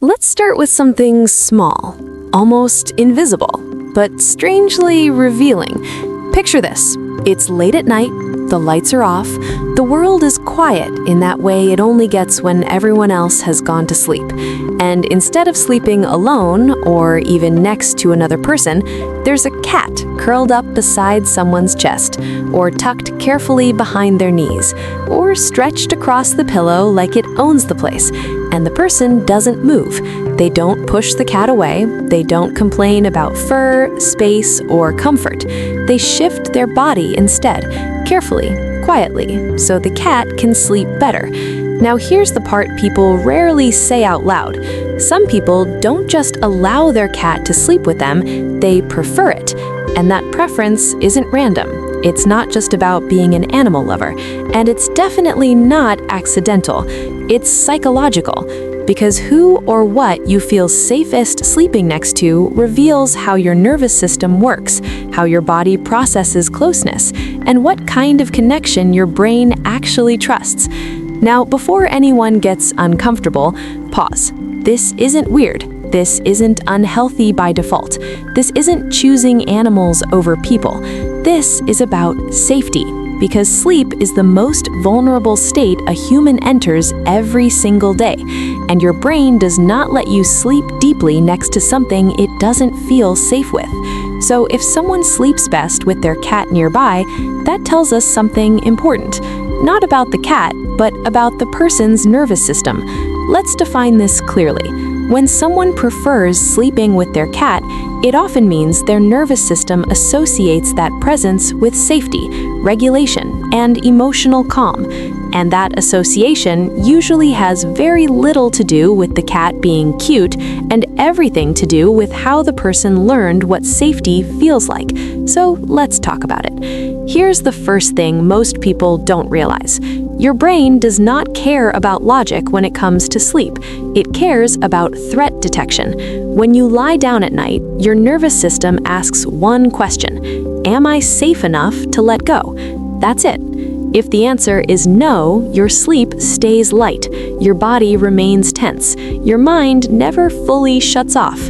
Let's start with something small, almost invisible, but strangely revealing. Picture this. It's late at night, the lights are off, the world is quiet in that way it only gets when everyone else has gone to sleep. And instead of sleeping alone or even next to another person, there's a cat curled up beside someone's chest, or tucked carefully behind their knees, or stretched across the pillow like it owns the place. And the person doesn't move. They don't push the cat away. They don't complain about fur, space, or comfort. They shift their body instead, carefully, quietly, so the cat can sleep better. Now here's the part people rarely say out loud. Some people don't just allow their cat to sleep with them, they prefer it. And that preference isn't random. It's not just about being an animal lover, and it's definitely not accidental. It's psychological, because who or what you feel safest sleeping next to reveals how your nervous system works, how your body processes closeness, and what kind of connection your brain actually trusts. Now, before anyone gets uncomfortable, pause. This isn't weird. This isn't unhealthy by default. This isn't choosing animals over people. This is about safety, because sleep is the most vulnerable state a human enters every single day, and your brain does not let you sleep deeply next to something it doesn't feel safe with. So if someone sleeps best with their cat nearby, that tells us something important. Not about the cat, but about the person's nervous system. Let's define this clearly. When someone prefers sleeping with their cat, it often means their nervous system associates that presence with safety, regulation, and emotional calm. And that association usually has very little to do with the cat being cute and everything to do with how the person learned what safety feels like. So let's talk about it. Here's the first thing most people don't realize. Your brain does not care about logic when it comes to sleep. It cares about threat detection. When you lie down at night, your nervous system asks one question: am I safe enough to let go? That's it. If the answer is no, your sleep stays light, your body remains tense, your mind never fully shuts off.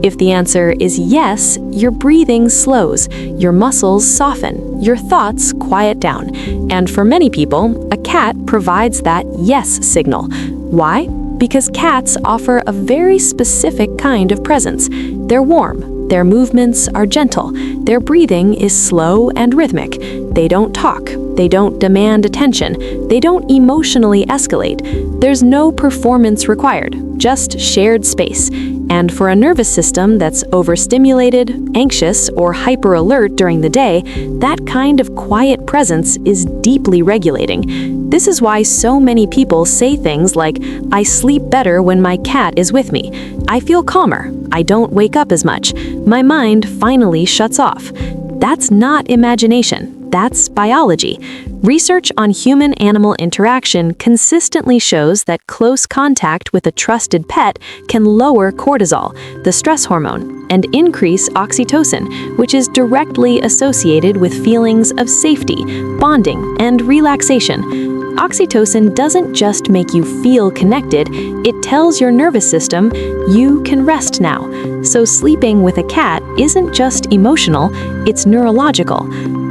If the answer is yes, your breathing slows, your muscles soften, your thoughts quiet down. And for many people, a cat provides that yes signal. Why? Because cats offer a very specific kind of presence. They're warm, their movements are gentle, their breathing is slow and rhythmic. They don't talk, they don't demand attention, they don't emotionally escalate. There's no performance required, just shared space. And for a nervous system that's overstimulated, anxious, or hyper-alert during the day, that kind of quiet presence is deeply regulating. This is why so many people say things like, "I sleep better when my cat is with me. I feel calmer. I don't wake up as much. My mind finally shuts off." That's not imagination. That's biology. Research on human-animal interaction consistently shows that close contact with a trusted pet can lower cortisol, the stress hormone, and increase oxytocin, which is directly associated with feelings of safety, bonding, and relaxation. Oxytocin doesn't just make you feel connected, it tells your nervous system, you can rest now. So sleeping with a cat isn't just emotional, it's neurological.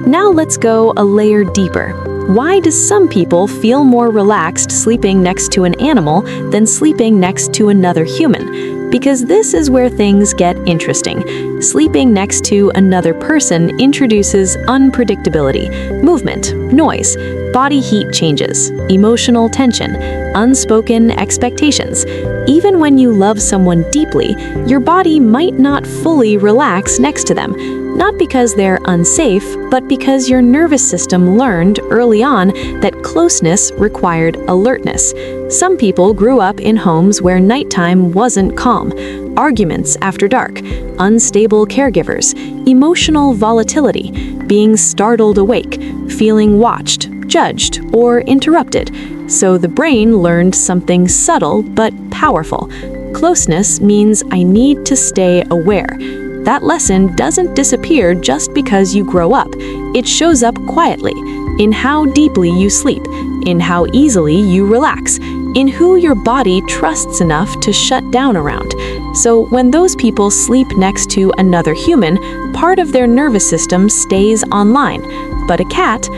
Now let's go a layer deeper. Why do some people feel more relaxed sleeping next to an animal than sleeping next to another human? Because this is where things get interesting. Sleeping next to another person introduces unpredictability, movement, noise, body heat changes, emotional tension, unspoken expectations. Even when you love someone deeply, your body might not fully relax next to them. Not because they're unsafe, but because your nervous system learned early on that closeness required alertness. Some people grew up in homes where nighttime wasn't calm. Arguments after dark, unstable caregivers, emotional volatility, being startled awake, feeling watched, judged, or interrupted. So the brain learned something subtle but powerful. Closeness means I need to stay aware. That lesson doesn't disappear just because you grow up. It shows up quietly, in how deeply you sleep, in how easily you relax, in who your body trusts enough to shut down around. So when those people sleep next to another human, part of their nervous system stays online. But a cat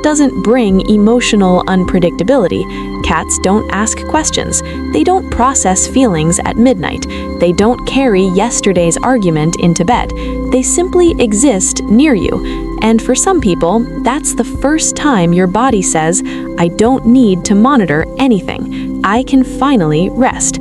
doesn't bring emotional unpredictability. Cats don't ask questions. They don't process feelings at midnight. They don't carry yesterday's argument into bed. They simply exist near you. And for some people, that's the first time your body says, I don't need to monitor anything. I can finally rest.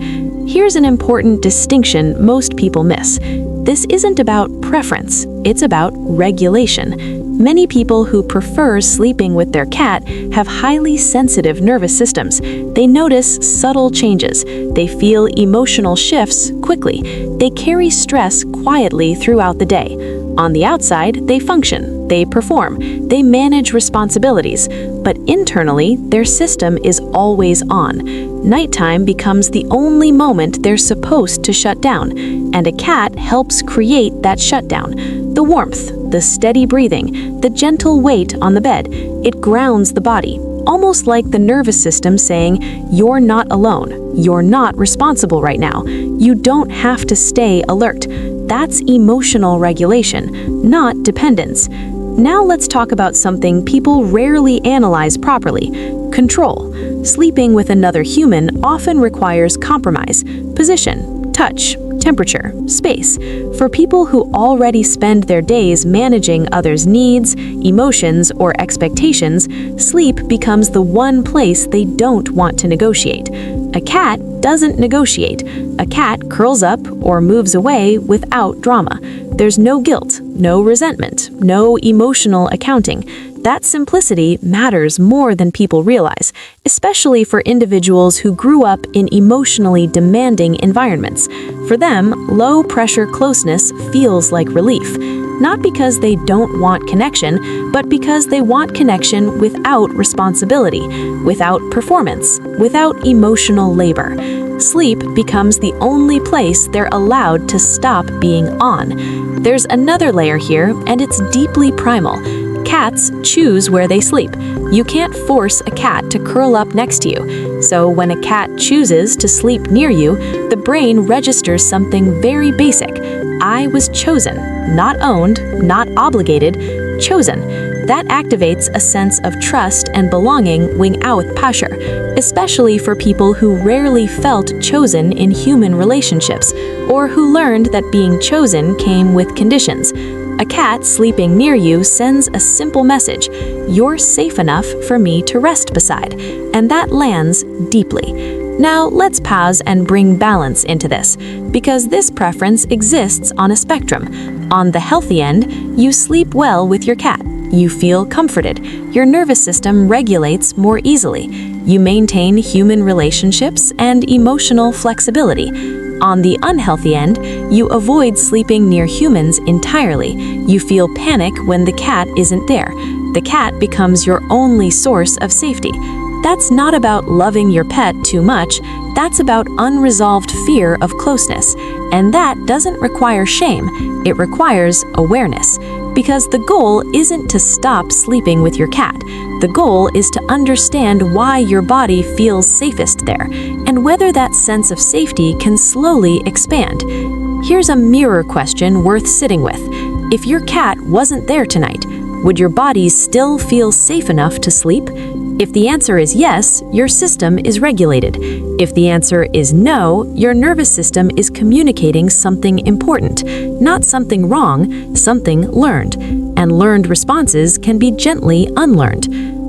Here's an important distinction most people miss. This isn't about preference, it's about regulation. Many people who prefer sleeping with their cat have highly sensitive nervous systems. They notice subtle changes. They feel emotional shifts quickly. They carry stress quietly throughout the day. On the outside, they function, they perform, they manage responsibilities, but internally, their system is always on. Nighttime becomes the only moment they're supposed to shut down, and a cat helps create that shutdown. The warmth, the steady breathing, the gentle weight on the bed, it grounds the body, almost like the nervous system saying, you're not alone, you're not responsible right now, you don't have to stay alert. That's emotional regulation, not dependence. Now let's talk about something people rarely analyze properly: control. Sleeping with another human often requires compromise, position, touch, temperature, space. For people who already spend their days managing others' needs, emotions, or expectations, sleep becomes the one place they don't want to negotiate. A cat doesn't negotiate. A cat curls up or moves away without drama. There's no guilt, no resentment, no emotional accounting. That simplicity matters more than people realize, especially for individuals who grew up in emotionally demanding environments. For them, low-pressure closeness feels like relief, not because they don't want connection, but because they want connection without responsibility, without performance, without emotional labor. Sleep becomes the only place they're allowed to stop being on. There's another layer here, and it's deeply primal. Cats choose where they sleep. You can't force a cat to curl up next to you. So when a cat chooses to sleep near you, the brain registers something very basic. I was chosen, not owned, not obligated, chosen. That activates a sense of trust and belonging without pressure, especially for people who rarely felt chosen in human relationships, or who learned that being chosen came with conditions. A cat sleeping near you sends a simple message: you're safe enough for me to rest beside, and that lands deeply. Now let's pause and bring balance into this, because this preference exists on a spectrum. On the healthy end, you sleep well with your cat. You feel comforted. Your nervous system regulates more easily. You maintain human relationships and emotional flexibility. On the unhealthy end, you avoid sleeping near humans entirely. You feel panic when the cat isn't there. The cat becomes your only source of safety. That's not about loving your pet too much. That's about unresolved fear of closeness. And that doesn't require shame. It requires awareness. Because the goal isn't to stop sleeping with your cat. The goal is to understand why your body feels safest there, and whether that sense of safety can slowly expand. Here's a mirror question worth sitting with. If your cat wasn't there tonight, would your body still feel safe enough to sleep? If the answer is yes, your system is regulated. If the answer is no, your nervous system is communicating something important, not something wrong, something learned. And learned responses can be gently unlearned.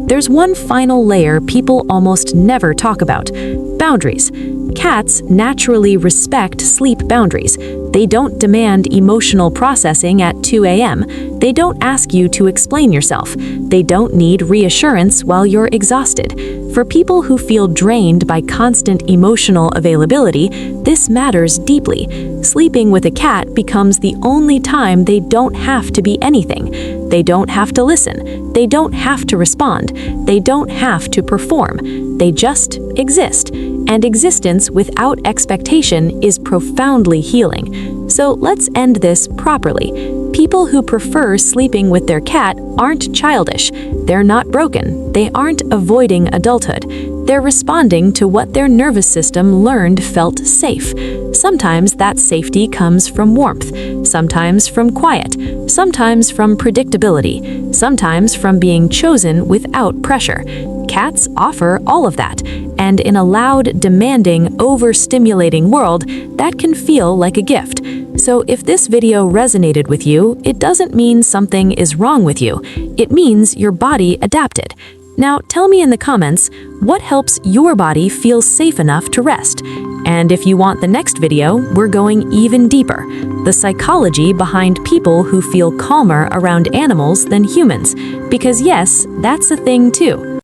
There's one final layer people almost never talk about: boundaries. Cats naturally respect sleep boundaries. They don't demand emotional processing at 2 a.m. They don't ask you to explain yourself. They don't need reassurance while you're exhausted. For people who feel drained by constant emotional availability, this matters deeply. Sleeping with a cat becomes the only time they don't have to be anything. They don't have to listen. They don't have to respond. They don't have to perform. They just exist. And existence without expectation is profoundly healing. So let's end this properly. People who prefer sleeping with their cat aren't childish. They're not broken. They aren't avoiding adulthood. They're responding to what their nervous system learned felt safe. Sometimes that safety comes from warmth, sometimes from quiet, sometimes from predictability, sometimes from being chosen without pressure. Cats offer all of that, and in a loud, demanding, overstimulating world, that can feel like a gift. So if this video resonated with you, it doesn't mean something is wrong with you. It means your body adapted. Now, tell me in the comments, what helps your body feel safe enough to rest? And if you want the next video, we're going even deeper. The psychology behind people who feel calmer around animals than humans. Because yes, that's a thing too.